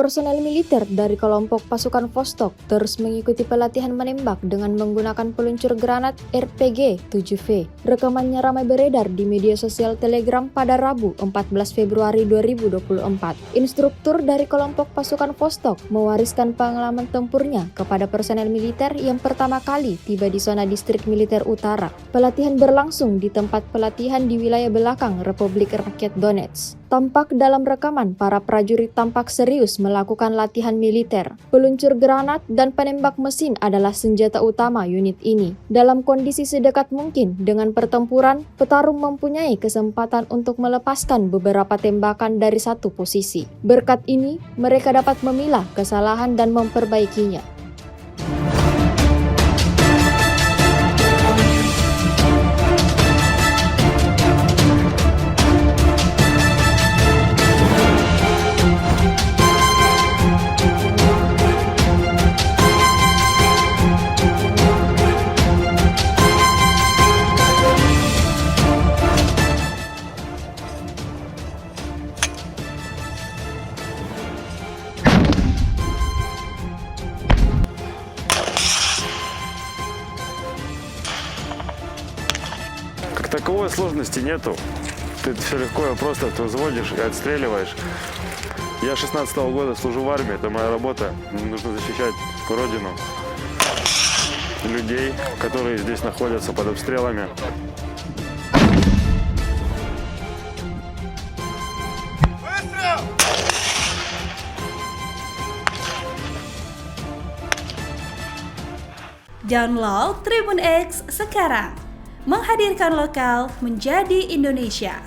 Personel militer dari kelompok pasukan Vostok terus mengikuti pelatihan menembak dengan menggunakan peluncur granat RPG-7V. Rekamannya ramai beredar di media sosial Telegram pada Rabu 14 Februari 2024. Instruktur dari kelompok pasukan Vostok mewariskan pengalaman tempurnya kepada personel militer yang pertama kali tiba di zona distrik militer utara. Pelatihan berlangsung di tempat pelatihan di wilayah belakang Republik Rakyat Donetsk. Tampak dalam rekaman, para prajurit tampak serius melakukan latihan militer. Peluncur granat dan penembak mesin adalah senjata utama unit ini. Dalam kondisi sedekat mungkin dengan pertempuran, petarung mempunyai kesempatan untuk melepaskan beberapa tembakan dari satu posisi. Berkat ini, mereka dapat memilah kesalahan dan memperbaikinya. Как таковой сложности нету. Ты все легко и просто взводишь и отстреливаешь. Я 16-го года служу в армии, это моя работа. Мне нужно защищать родину, людей, которые здесь находятся под обстрелами. Download Tribun X sekarang, menghadirkan lokal menjadi Indonesia.